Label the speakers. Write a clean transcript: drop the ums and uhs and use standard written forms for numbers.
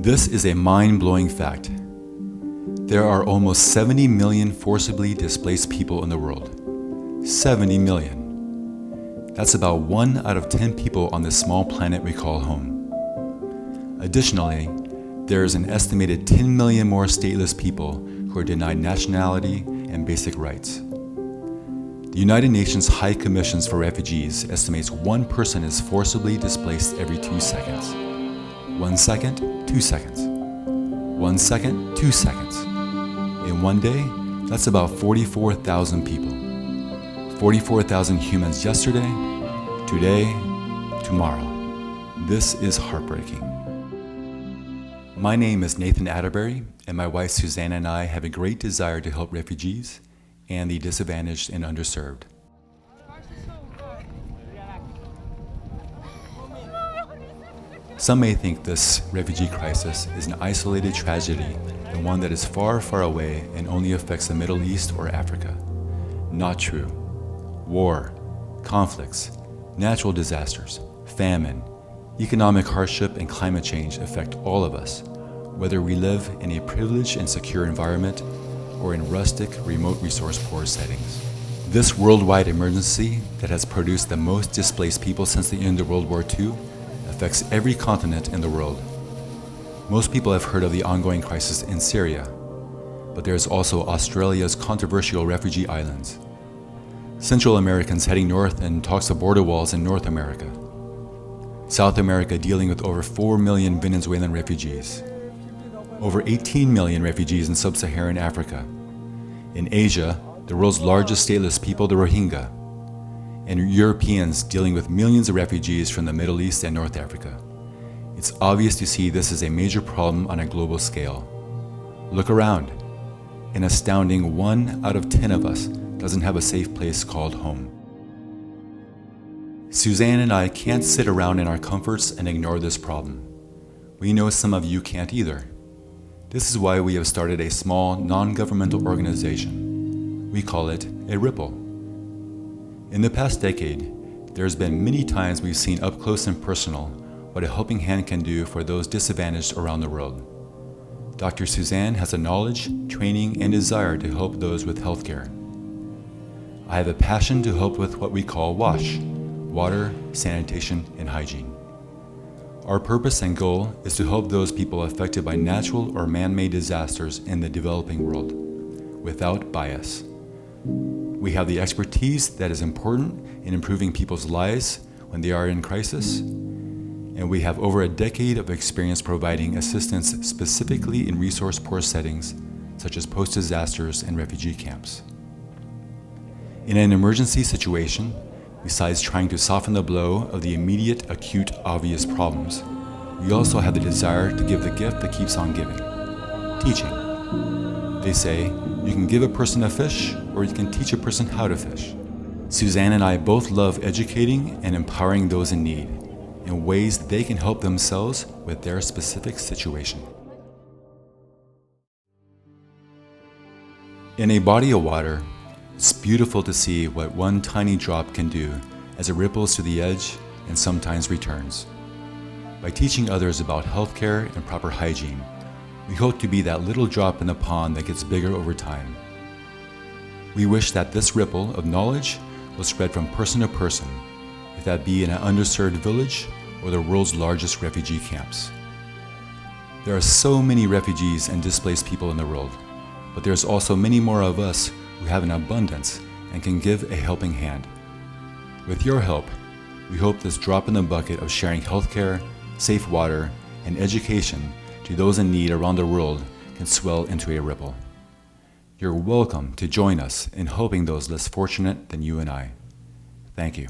Speaker 1: This is a mind-blowing fact. There are almost 70 million forcibly displaced people in the world. 70 million. That's about 1 out of 10 people on this small planet we call home. Additionally, there is an estimated 10 million more stateless people who are denied nationality and basic rights. The United Nations High Commissions for Refugees estimates 1 person is forcibly displaced every 2 seconds. 1 second, 2 seconds. 1 second, 2 seconds. In one day, that's about 44,000 people. 44,000 humans yesterday, today, tomorrow. This is heartbreaking. My name is Nathan Atterbury, and my wife Susanna and I have a great desire to help refugees and the disadvantaged and underserved. Some may think this refugee crisis is an isolated tragedy and one that is far, far away and only affects the Middle East or Africa. Not true. War, conflicts, natural disasters, famine, economic hardship, and climate change affect all of us, whether we live in a privileged and secure environment or in rustic, remote resource-poor settings. This worldwide emergency that has produced the most displaced people since the end of World War II affects every continent in the world. Most people have heard of the ongoing crisis in Syria, but there is also Australia's controversial refugee islands, Central Americans heading north and talks of border walls in North America, South America dealing with over 4 million Venezuelan refugees, over 18 million refugees in sub-Saharan Africa, in Asia, the world's largest stateless people, the Rohingya, and Europeans dealing with millions of refugees from the Middle East and North Africa. It's obvious to see this is a major problem on a global scale. Look around. An astounding 1 out of 10 of us doesn't have a safe place called home. Suzanne and I can't sit around in our comforts and ignore this problem. We know some of you can't either. This is why we have started a small, non-governmental organization. We call it a Ripple. In the past decade, there's been many times we've seen up close and personal what a helping hand can do for those disadvantaged around the world. Dr. Suzanne has the knowledge, training, and desire to help those with healthcare. I have a passion to help with what we call WASH, water, sanitation, and hygiene. Our purpose and goal is to help those people affected by natural or man-made disasters in the developing world, without bias. We have the expertise that is important in improving people's lives when they are in crisis, and we have over a decade of experience providing assistance specifically in resource-poor settings, such as post-disasters and refugee camps. In an emergency situation, besides trying to soften the blow of the immediate, acute, obvious problems, we also have the desire to give the gift that keeps on giving, teaching. They say, you can give a person a fish, or you can teach a person how to fish. Suzanne and I both love educating and empowering those in need in ways they can help themselves with their specific situation. In a body of water, it's beautiful to see what one tiny drop can do as it ripples to the edge and sometimes returns. By teaching others about healthcare and proper hygiene, we hope to be that little drop in the pond that gets bigger over time. We wish that this ripple of knowledge will spread from person to person, if that be in an underserved village or the world's largest refugee camps. There are so many refugees and displaced people in the world, but there's also many more of us who have an abundance and can give a helping hand. With your help, we hope this drop in the bucket of sharing healthcare, safe water, and education to those in need around the world can swell into a ripple. You're welcome to join us in helping those less fortunate than you and I. Thank you.